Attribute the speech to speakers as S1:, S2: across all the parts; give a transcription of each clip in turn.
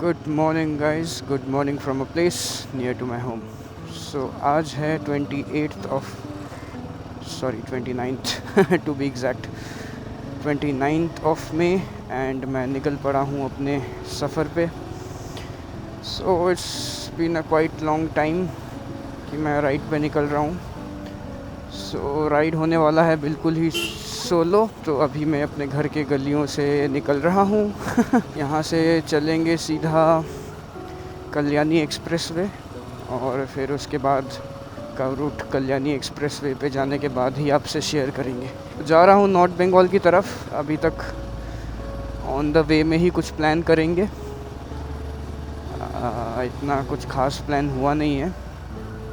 S1: Good morning guys, good morning from a place near to my home. So आज है 28th of sorry 29th to be exact 29th of May and मैं निकल पड़ा हूँ अपने सफ़र पे। So it's been a quite long time कि मैं राइड पे निकल रहा हूँ। सो राइड होने वाला है बिल्कुल ही सोलो। तो अभी मैं अपने घर के गलियों से निकल रहा हूँ यहाँ से चलेंगे सीधा कल्याणी एक्सप्रेस वे और फिर उसके बाद का रूट कल्याणी एक्सप्रेस वे पे जाने के बाद ही आपसे शेयर करेंगे। जा रहा हूँ नॉर्थ बंगाल की तरफ। अभी तक ऑन द वे में ही कुछ प्लान करेंगे। इतना कुछ खास प्लान हुआ नहीं है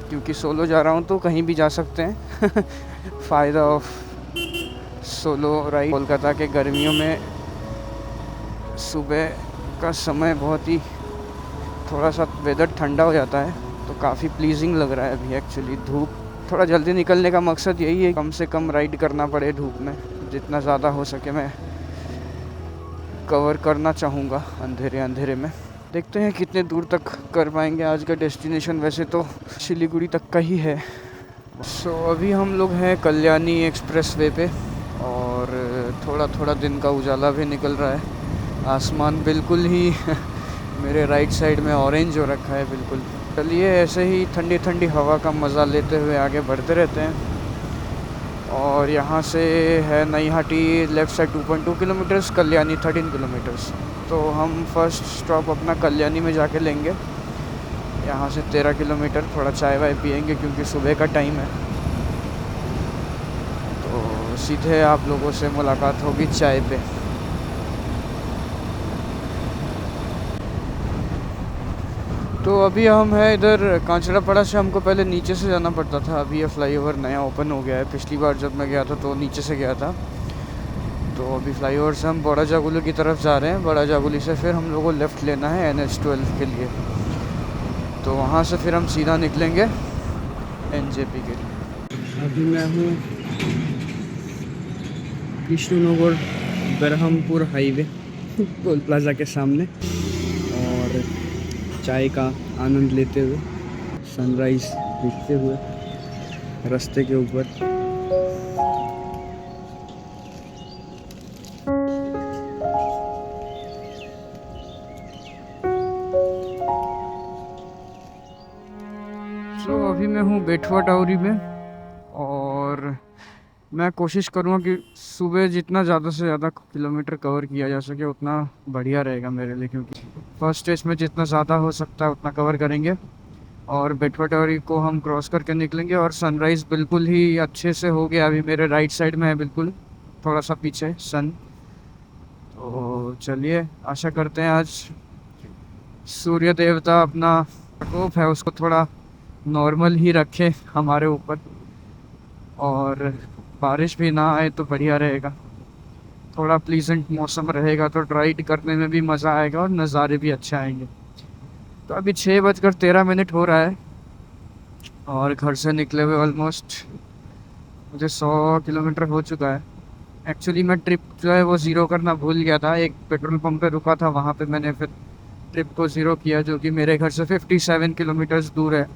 S1: क्योंकि सोलो जा रहा हूँ तो कहीं भी जा सकते हैं फ़ायदा ऑफ सोलो राइड। कोलकाता के गर्मियों में सुबह का समय बहुत ही थोड़ा सा वेदर ठंडा हो जाता है तो काफ़ी प्लीजिंग लग रहा है अभी। एक्चुअली धूप थोड़ा जल्दी निकलने का मकसद यही है, कम से कम राइड करना पड़े धूप में। जितना ज़्यादा हो सके मैं कवर करना चाहूँगा अंधेरे अंधेरे में। देखते हैं कितने दूर तक कर पाएंगे। आज का डेस्टिनेशन वैसे तो सिलीगुड़ी तक का ही है। सो अभी हम लोग हैं कल्याणी एक्सप्रेस वे पे और थोड़ा थोड़ा दिन का उजाला भी निकल रहा है। आसमान बिल्कुल ही मेरे राइट साइड में ऑरेंज हो रखा है बिल्कुल। चलिए ऐसे ही ठंडी ठंडी हवा का मज़ा लेते हुए आगे बढ़ते रहते हैं। और यहाँ से है Naihati left side 2.2 kilometres, Kalyani 13 kilometres. तो हम फर्स्ट स्टॉप अपना कल्याणी में जाके लेंगे। यहाँ से 13 किलोमीटर थोड़ा चाय वाय पियेंगे क्योंकि सुबह का टाइम है। तो सीधे आप लोगों से मुलाकात होगी चाय पे। तो अभी हम हैं इधर कांचड़ापाड़ा से। हमको पहले नीचे से जाना पड़ता था, अभी ये फ्लाईओवर नया ओपन हो गया है। पिछली बार जब मैं गया था तो नीचे से गया था। तो अभी फ्लाईओवर से हम बड़ा जागुली की तरफ जा रहे हैं। बड़ा जागुली से फिर हम लोगों को लेफ़्ट लेना है NH12 के लिए। तो वहाँ से फिर हम सीधा निकलेंगे NJP के लिए। अभी मैं हूँ Krishnanagar Berhampore highway toll plaza के सामने और चाय का आनंद लेते हुए, सनराइज़ देखते हुए रास्ते के ऊपर। तो अभी मैं हूँ बेटवा टावरी में और मैं कोशिश करूँगा कि सुबह जितना ज़्यादा से ज़्यादा किलोमीटर कवर किया जा सके उतना बढ़िया रहेगा मेरे लिए, क्योंकि फर्स्ट स्टेज में जितना ज़्यादा हो सकता है उतना कवर करेंगे। और बेटवा टावरी को हम क्रॉस करके निकलेंगे और सनराइज़ बिल्कुल ही अच्छे से हो गया। अभी मेरे राइट साइड में है बिल्कुल, थोड़ा सा पीछे सन। तो चलिए आशा करते हैं आज सूर्य देवता अपना प्रकोप है उसको थोड़ा नॉर्मल ही रखे हमारे ऊपर और बारिश भी ना आए तो बढ़िया रहेगा। थोड़ा प्लीजेंट मौसम रहेगा तो राइड करने में भी मज़ा आएगा और नज़ारे भी अच्छे आएंगे। तो अभी 6:13 हो रहा है और घर से निकले हुए ऑलमोस्ट मुझे 100 किलोमीटर हो चुका है। एक्चुअली मैं ट्रिप जो है वो ज़ीरो करना भूल गया था। एक पेट्रोल पंप पे रुका था, वहाँ पे मैंने फिर ट्रिप को ज़ीरो किया जो कि मेरे घर से 57 किलोमीटर्स दूर है।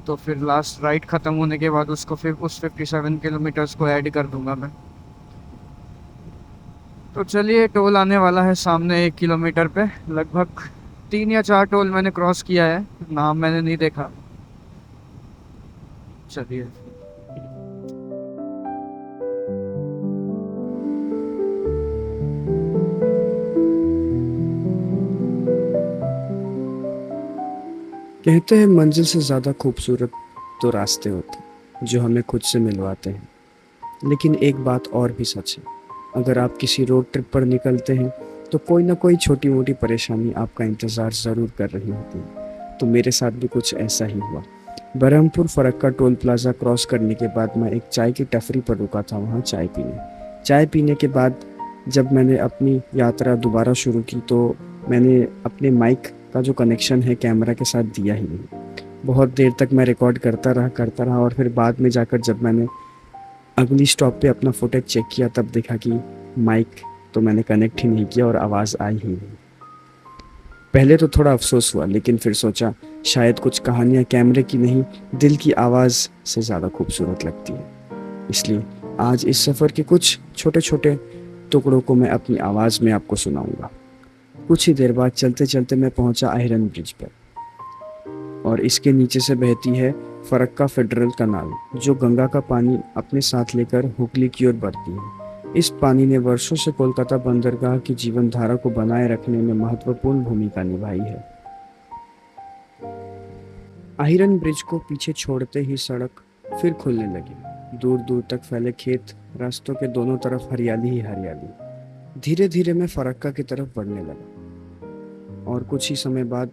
S1: तो फिर लास्ट राइड ख़त्म होने के बाद उसको फिर उस 57 किलोमीटर्स को ऐड कर दूंगा मैं। तो चलिए टोल आने वाला है सामने 1 किलोमीटर पे। लगभग 3 या 4 टोल मैंने क्रॉस किया है, नाम मैंने नहीं देखा। चलिए
S2: कहते हैं मंजिल से ज़्यादा खूबसूरत तो रास्ते होते हैं जो हमें खुद से मिलवाते हैं। लेकिन एक बात और भी सच है, अगर आप किसी रोड ट्रिप पर निकलते हैं तो कोई ना कोई छोटी मोटी परेशानी आपका इंतज़ार ज़रूर कर रही होती है। तो मेरे साथ भी कुछ ऐसा ही हुआ। Berhampore Farakka toll plaza cross करने के बाद मैं एक चाय की टफरी पर रुका था, वहाँ चाय पीने के बाद जब मैंने अपनी यात्रा दोबारा शुरू की तो मैंने अपने माइक का जो कनेक्शन है कैमरा के साथ दिया ही नहीं। बहुत देर तक मैं रिकॉर्ड करता रहा और फिर बाद में जाकर जब मैंने अगली स्टॉप पे अपना फुटेज चेक किया तब देखा कि माइक तो मैंने कनेक्ट ही नहीं किया और आवाज़ आई ही नहीं। पहले तो थोड़ा अफसोस हुआ, लेकिन फिर सोचा शायद कुछ कहानियाँ कैमरे की नहीं, दिल की आवाज़ से ज़्यादा खूबसूरत लगती है। इसलिए आज इस सफ़र के कुछ छोटे छोटे टुकड़ों को मैं अपनी आवाज़ में आपको सुनाऊंगा। कुछ ही देर बाद चलते चलते मैं पहुंचा आयरन ब्रिज पर, और इसके नीचे से बहती है फरक्का फेडरल कनाल, जो गंगा का पानी अपने साथ लेकर हुगली की ओर बढ़ती है। इस पानी ने वर्षों से कोलकाता बंदरगाह की जीवन धारा को बनाए रखने में महत्वपूर्ण भूमिका निभाई है। आयरन ब्रिज को पीछे छोड़ते ही सड़क फिर खुलने लगी। दूर दूर तक फैले खेत, रास्तों के दोनों तरफ हरियाली ही हरियाली। धीरे धीरे मैं फरक्का की तरफ बढ़ने लगा और कुछ ही समय बाद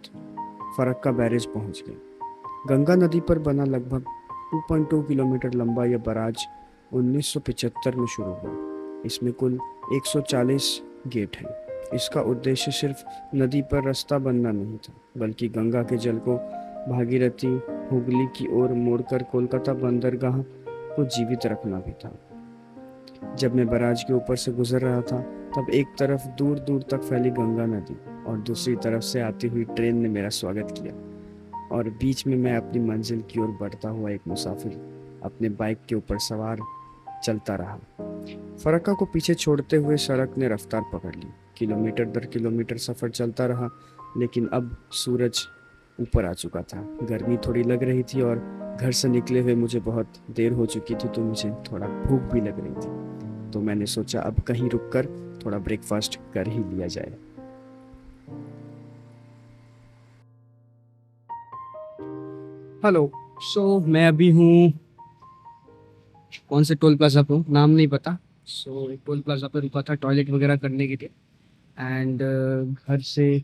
S2: फरक्का बैरेज पहुंच गया। गंगा नदी पर बना लगभग 2.2 किलोमीटर लंबा यह बराज 1975 में शुरू हुआ। इसमें कुल 140 गेट हैं। इसका उद्देश्य सिर्फ नदी पर रास्ता बनना नहीं था, बल्कि गंगा के जल को भागीरथी हुगली की ओर मोड़कर कोलकाता बंदरगाह को जीवित रखना भी था। जब मैं बराज के ऊपर से गुजर रहा था, तब एक तरफ दूर दूर तक फैली गंगा नदी और दूसरी तरफ से आती हुई ट्रेन ने मेरा स्वागत किया, और बीच में मैं अपनी मंजिल की ओर बढ़ता हुआ एक मुसाफिर अपने बाइक के ऊपर सवार चलता रहा। फरक्का को पीछे छोड़ते हुए सड़क ने रफ्तार पकड़ ली। किलोमीटर दर किलोमीटर सफ़र चलता रहा, लेकिन अब सूरज ऊपर आ चुका था। गर्मी थोड़ी लग रही थी और घर से निकले हुए मुझे बहुत देर हो चुकी थी, तो मुझे थोड़ा भूख भी लग रही थी। तो मैंने सोचा अब कहीं रुककर थोड़ा ब्रेकफास्ट कर ही लिया जाए।
S1: हेलो। मैं अभी हूँ, कौन से टोल प्लाजा पे हूँ नाम नहीं पता। एक टोल प्लाजा पे रुका था टॉयलेट वगैरह करने के लिए, एंड घर से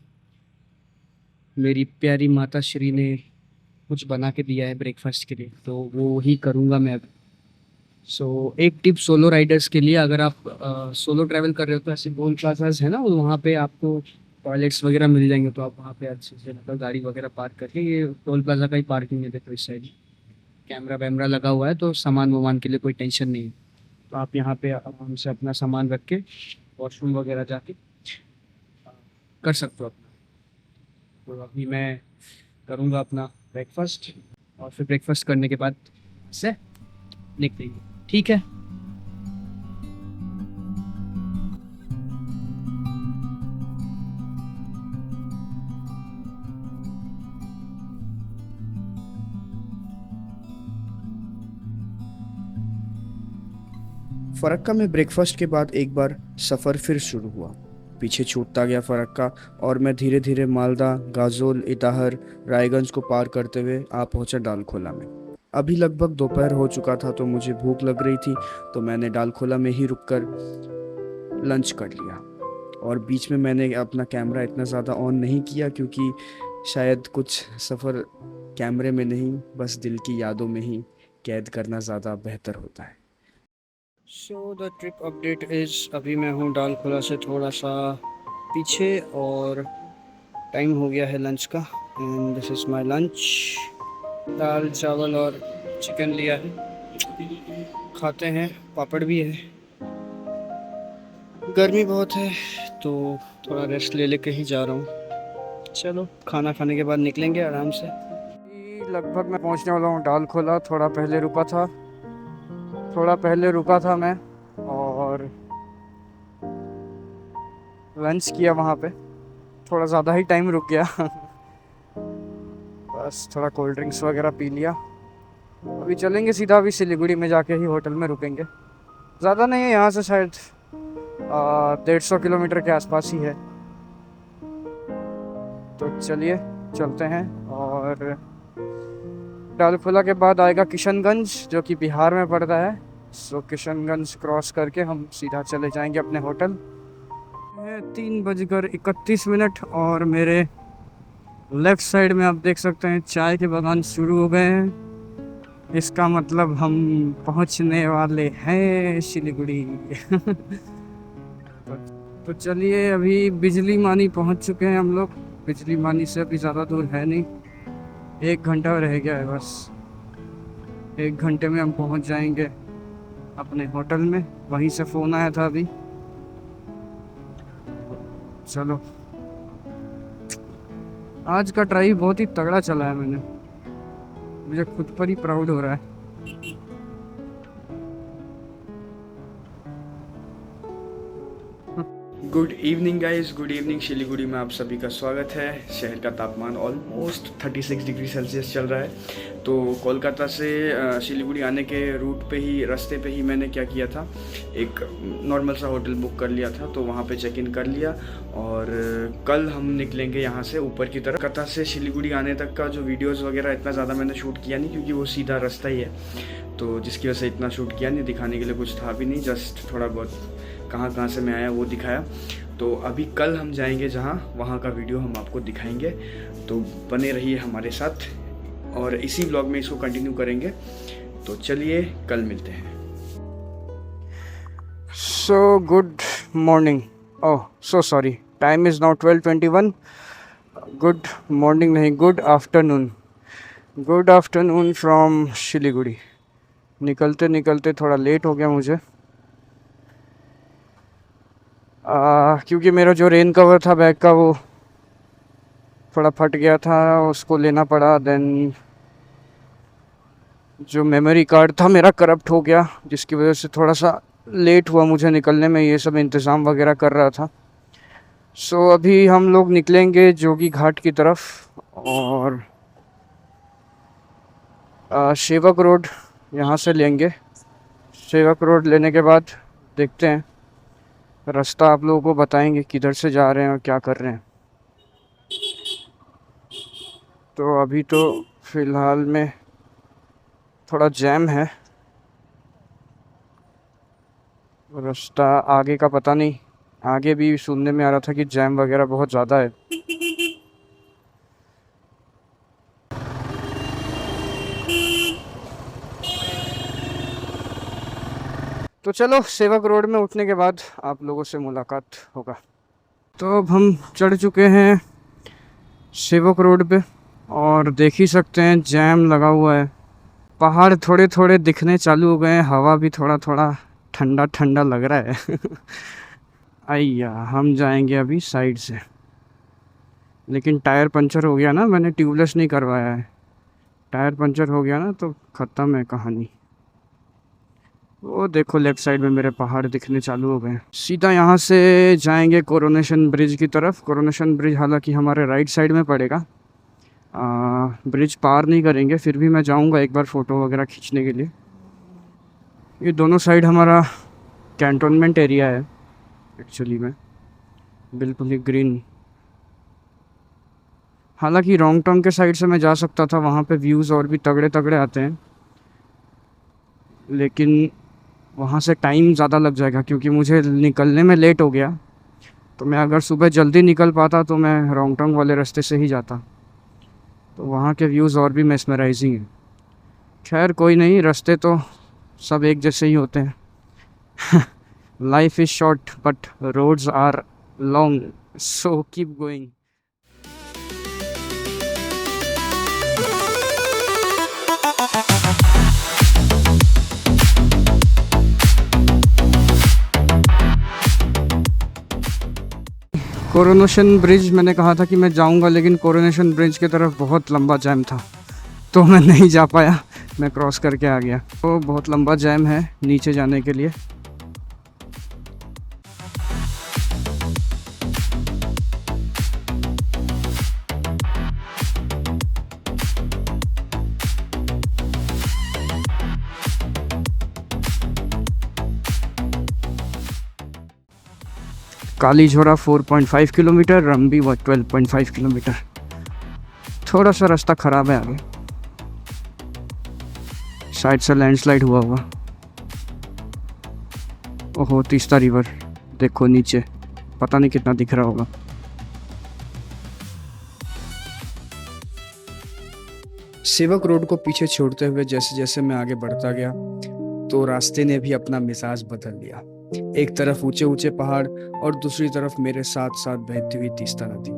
S1: मेरी प्यारी माता श्री ने कुछ बना के दिया है ब्रेकफास्ट के लिए, तो वो ही करूँगा मैं अभी। एक टिप सोलो राइडर्स के लिए, अगर आप सोलो ट्रैवल कर रहे हो तो ऐसे टोल प्लाजाज है ना, वहाँ पे आपको टॉयलेट्स वगैरह मिल जाएंगे, तो आप वहाँ पे अच्छे से मतलब गाड़ी वगैरह पार्क करके, ये टोल प्लाजा का ही पार्किंग है, देखो इस साइड कैमरा वैमरा लगा हुआ है, तो सामान वामान के लिए कोई टेंशन नहीं है। तो आप यहाँ पे आराम से अपना सामान रख के वॉशरूम वगैरह जाके कर सकते हो अपना। तो अभी मैं करूँगा अपना ब्रेकफास्ट, और फिर ब्रेकफास्ट करने के बाद से निकलेंगे, ठीक है।
S2: फरक्का में ब्रेकफास्ट के बाद एक बार सफ़र फिर शुरू हुआ। पीछे छूटता गया फरक्का, और मैं धीरे धीरे मालदा, गाजोल, इटाहर, रायगंज को पार करते हुए आ पहुंचा डालखोला में। अभी लगभग दोपहर हो चुका था, तो मुझे भूख लग रही थी, तो मैंने डालखोला में ही रुककर लंच कर लिया। और बीच में मैंने अपना कैमरा इतना ज़्यादा ऑन नहीं किया, क्योंकि शायद कुछ सफ़र कैमरे में नहीं, बस दिल की यादों में ही कैद करना ज़्यादा बेहतर होता है।
S1: द ट्रिप अपडेट इज़, अभी मैं हूँ डालखोला से थोड़ा सा पीछे, और टाइम हो गया है लंच का, and this is my lunch. दाल चावल और चिकन लिया है, खाते हैं, पापड़ भी है। गर्मी बहुत है, तो थोड़ा रेस्ट ले लेके ही जा रहा हूँ। चलो खाना खाने के बाद निकलेंगे आराम से। लगभग मैं पहुँचने वाला हूँ डालखोला। थोड़ा पहले रुका था मैं, और लंच किया वहाँ पे। थोड़ा ज़्यादा ही टाइम रुक गया बस थोड़ा कोल्ड ड्रिंक्स वगैरह पी लिया। अभी चलेंगे सीधा, अभी सिलीगुड़ी में जाके ही होटल में रुकेंगे। ज़्यादा नहीं है, यहाँ से शायद 150 किलोमीटर के आसपास ही है। तो चलिए चलते हैं, और डालखोला के बाद आएगा किशनगंज, जो कि बिहार में पड़ता है। किशनगंज क्रॉस करके हम सीधा चले जाएंगे अपने होटल। 3:31, और मेरे लेफ़्ट साइड में आप देख सकते हैं चाय के बागान शुरू हो गए हैं। इसका मतलब हम पहुंचने वाले हैं सिलीगुड़ी तो चलिए, अभी बिजली मानी पहुंच चुके हैं हम लोग। बिजली मानी से अभी ज़्यादा दूर है नहीं, 1 घंटा रह गया है बस। 1 घंटे में हम पहुंच जाएंगे अपने होटल में। वहीं से फ़ोन आया था अभी। चलो आज का ड्राइव बहुत ही तगड़ा चला है मैंने, मुझे खुद पर ही प्राउड हो रहा है।
S2: Good evening guys, good evening. Siliguri में आप सभी का स्वागत है। शहर का तापमान ऑलमोस्ट 36 डिग्री सेल्सियस चल रहा है। तो कोलकाता से शिलीगुड़ी आने के रूट पे ही, रास्ते पे ही मैंने क्या किया था, एक नॉर्मल सा होटल बुक कर लिया था। तो वहाँ पे चेक इन कर लिया और कल हम निकलेंगे यहाँ से ऊपर की तरफ। कोलकाता से शिलीगुड़ी आने तक का जो वीडियोज़ वगैरह इतना ज़्यादा मैंने शूट किया नहीं, क्योंकि वो सीधा रास्ता ही है, तो जिसकी वजह से इतना शूट किया नहीं, दिखाने के लिए कुछ था भी नहीं। जस्ट थोड़ा बहुत कहाँ कहाँ से मैं आया वो दिखाया। तो अभी कल हम जाएंगे जहाँ, वहाँ का वीडियो हम आपको दिखाएंगे, तो बने रहिए हमारे साथ और इसी ब्लॉग में इसको कंटिन्यू करेंगे। तो चलिए कल मिलते हैं।
S1: So good morning, oh so sorry, time is now 12:21। Good morning नहीं, good afternoon. Good afternoon from Siliguri. निकलते निकलते थोड़ा लेट हो गया मुझे, क्योंकि मेरा जो रेन कवर था बैग का वो थोड़ा फट गया था, उसको लेना पड़ा। देन जो मेमोरी कार्ड था मेरा करप्ट हो गया, जिसकी वजह से थोड़ा सा लेट हुआ मुझे निकलने में। ये सब इंतज़ाम वगैरह कर रहा था। सो अभी हम लोग निकलेंगे जोगी घाट की तरफ और सेवक रोड यहाँ से लेंगे। सेवक रोड लेने के बाद देखते हैं, रास्ता आप लोगों को बताएंगे किधर से जा रहे हैं और क्या कर रहे हैं। तो अभी तो फ़िलहाल में थोड़ा जैम है, रास्ता आगे का पता नहीं। आगे भी सुनने में आ रहा था कि जैम वगैरह बहुत ज़्यादा है। तो चलो, सेवक रोड में उठने के बाद आप लोगों से मुलाकात होगा। तो अब हम चढ़ चुके हैं सेवक रोड पे और देख ही सकते हैं जैम लगा हुआ है। पहाड़ थोड़े थोड़े दिखने चालू हो गए हैं, हवा भी थोड़ा थोड़ा ठंडा ठंडा लग रहा है। आइया, हम जाएंगे अभी साइड से, लेकिन टायर पंचर हो गया ना, मैंने ट्यूबलेस नहीं करवाया है। टायर पंचर हो गया ना तो ख़त्म है कहानी। वो देखो लेफ्ट साइड में मेरे पहाड़ दिखने चालू हो गए। सीधा यहाँ से जाएंगे कोरोनेशन ब्रिज की तरफ। कोरोनेशन ब्रिज हालांकि हमारे राइट साइड में पड़ेगा, ब्रिज पार नहीं करेंगे, फिर भी मैं जाऊँगा एक बार फ़ोटो वगैरह खींचने के लिए। ये दोनों साइड हमारा कैंटोनमेंट एरिया है एक्चुअली में, बिल्कुल ही ग्रीन। हालांकि रोंग टोंग के साइड से मैं जा सकता था, वहाँ पे व्यूज़ और भी तगड़े तगड़े आते हैं, लेकिन वहाँ से टाइम ज़्यादा लग जाएगा क्योंकि मुझे निकलने में लेट हो गया। तो मैं अगर सुबह जल्दी निकल पाता तो मैं रोंग टोंग वाले रास्ते से ही जाता, तो वहाँ के व्यूज़ और भी मेस्मराइजिंग हैं। खैर कोई नहीं, रास्ते तो सब एक जैसे ही होते हैं। Life is short but roads are long, so keep going. Coronation Bridge मैंने कहा था कि मैं जाऊंगा, लेकिन कोरोनेशन ब्रिज की तरफ बहुत लंबा जैम था तो मैं नहीं जा पाया, मैं क्रॉस करके आ गया। तो बहुत लंबा जैम है नीचे जाने के लिए। Kalijhora 4.5 kilometre, रंबी 12.5 kilometre. थोड़ा सा रास्ता ख़राब है आगे, साइड से लैंडस्लाइड हुआ होगा। ओहो, तीस्ता रिवर देखो नीचे, पता नहीं कितना दिख रहा होगा।
S2: सेवक रोड को पीछे छोड़ते हुए जैसे जैसे मैं आगे बढ़ता गया, तो रास्ते ने भी अपना मिजाज बदल लिया। एक तरफ ऊंचे ऊंचे पहाड़ और दूसरी तरफ मेरे साथ साथ बहती हुई तीस्ता नदी।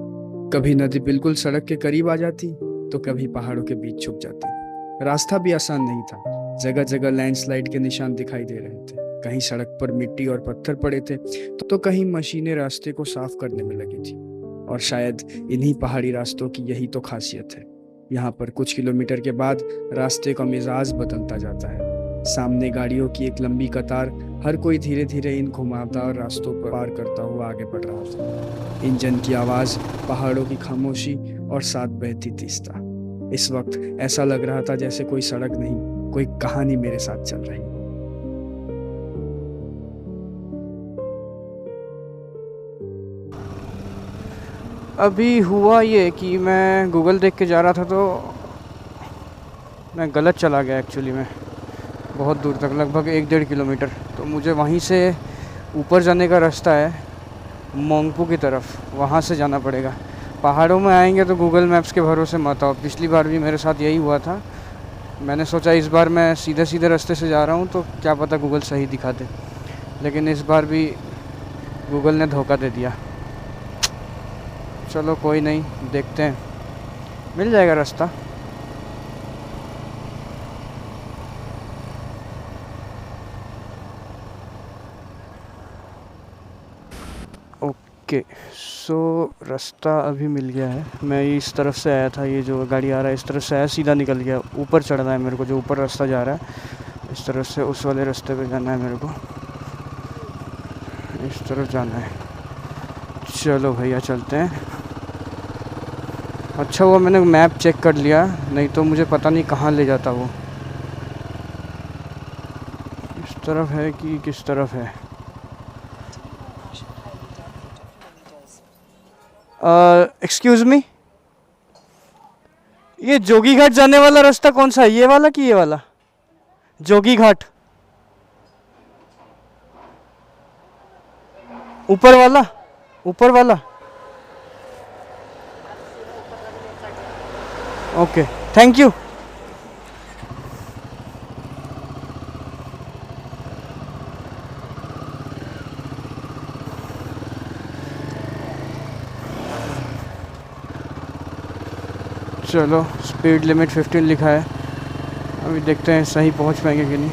S2: कभी नदी बिल्कुल सड़क के करीब आ जाती तो कभी पहाड़ों के बीच छुप जाती। रास्ता भी आसान नहीं था, जगह जगह लैंडस्लाइड के निशान दिखाई दे रहे थे। कहीं सड़क पर मिट्टी और पत्थर पड़े थे तो कहीं मशीनें रास्ते को साफ करने में लगी थी। और शायद इन्हीं पहाड़ी रास्तों की यही तो खासियत है। यहाँ पर कुछ किलोमीटर के बाद रास्ते का मिजाज बदलता जाता है। सामने गाड़ियों की एक लंबी कतार, हर कोई धीरे धीरे इन घुमावदार रास्तों पर पार करता हुआ आगे बढ़ रहा था। इंजन की आवाज़, पहाड़ों की खामोशी और साथ बहती तीस्ता। इस वक्त ऐसा लग रहा था जैसे कोई सड़क नहीं, कोई कहानी मेरे साथ चल रही हो।
S1: अभी हुआ ये कि मैं गूगल देख के जा रहा था तो मैं गलत चला गया एक्चुअली में, बहुत दूर तक, लगभग 1-1.5 किलोमीटर। तो मुझे वहीं से ऊपर जाने का रास्ता है मोंगपू की तरफ, वहाँ से जाना पड़ेगा। पहाड़ों में आएंगे तो गूगल मैप्स के भरोसे मत आओ। पिछली बार भी मेरे साथ यही हुआ था। मैंने सोचा इस बार मैं सीधे सीधे रास्ते से जा रहा हूँ तो क्या पता गूगल सही दिखा दे, लेकिन इस बार भी गूगल ने धोखा दे दिया। चलो कोई नहीं, देखते हैं, मिल जाएगा रास्ता। ओके, सो रास्ता अभी मिल गया है। मैं इस तरफ से आया था, ये जो गाड़ी आ रहा है इस तरफ से आया, सीधा निकल गया। ऊपर चढ़ना है मेरे को, जो ऊपर रास्ता जा रहा है इस तरफ से, उस वाले रास्ते पे जाना है मेरे को, इस तरफ जाना है। चलो भैया चलते हैं। अच्छा हुआ मैंने मैप चेक कर लिया, नहीं तो मुझे पता नहीं कहाँ ले जाता वो। इस तरफ है कि किस तरफ है? एक्सक्यूज़ मी, ये जोगी घाट जाने वाला रास्ता कौन सा है? ये वाला कि ये वाला? जोगी घाट ऊपर वाला, ऊपर वाला। Okay, thank you. चलो, स्पीड लिमिट 15 लिखा है। अभी देखते हैं सही पहुंच पाएंगे कि नहीं।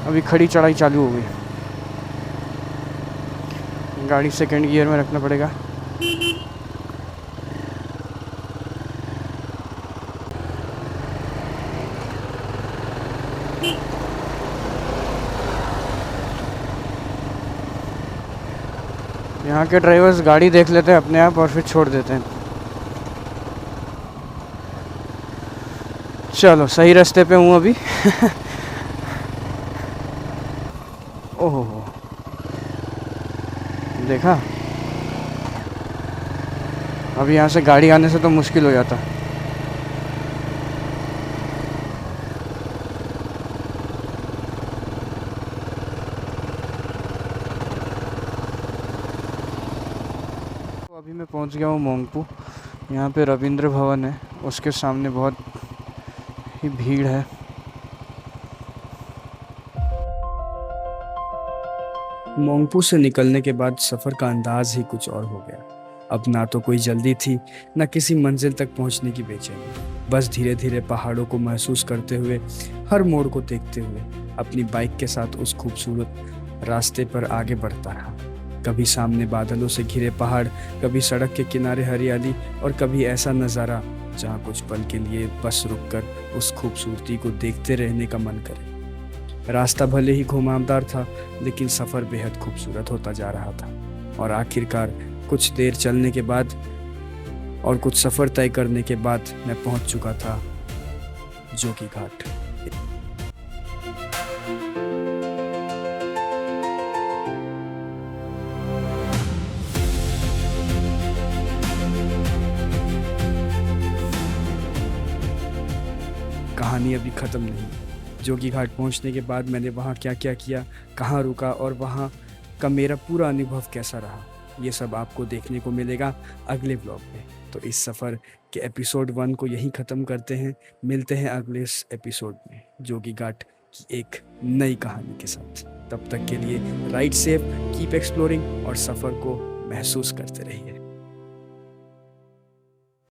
S1: अभी खड़ी चढ़ाई चालू हो गई, गाड़ी सेकंड गियर में रखना पड़ेगा। यहाँ के ड्राइवर्स गाड़ी देख लेते हैं अपने आप और फिर छोड़ देते हैं। चलो सही रास्ते पे हूँ अभी। ओहो, देखा, अभी यहाँ से गाड़ी आने से तो मुश्किल हो जाता। तो अभी मैं पहुँच गया हूँ मोंगपू। यहाँ पे रविंद्र भवन है, उसके सामने बहुत ही भीड़ है।
S2: मोंगपू से निकलने के बाद सफ़र का अंदाज ही कुछ और हो गया। अब ना तो कोई जल्दी थी, ना किसी मंजिल तक पहुंचने की बेचैनी। बस धीरे धीरे पहाड़ों को महसूस करते हुए, हर मोड़ को देखते हुए अपनी बाइक के साथ उस खूबसूरत रास्ते पर आगे बढ़ता रहा। कभी सामने बादलों से घिरे पहाड़, कभी सड़क के किनारे हरियाली, और कभी ऐसा नज़ारा जहाँ कुछ पल के लिए बस रुककर उस खूबसूरती को देखते रहने का मन करे। रास्ता भले ही घुमावदार था, लेकिन सफ़र बेहद खूबसूरत होता जा रहा था। और आखिरकार कुछ देर चलने के बाद और कुछ सफ़र तय करने के बाद मैं पहुंच चुका था जोगी घाट। कहानी अभी ख़त्म नहीं। जोगी घाट पहुंचने के बाद मैंने वहाँ क्या क्या किया, कहाँ रुका और वहाँ का मेरा पूरा अनुभव कैसा रहा, ये सब आपको देखने को मिलेगा अगले व्लॉग में। तो इस सफ़र के एपिसोड 1 को यहीं ख़त्म करते हैं। मिलते हैं अगले इस एपिसोड में जोगी घाट की एक नई कहानी के साथ। तब तक के लिए राइड सेफ, कीप एक्सप्लोरिंग और सफ़र को महसूस करते रहिए।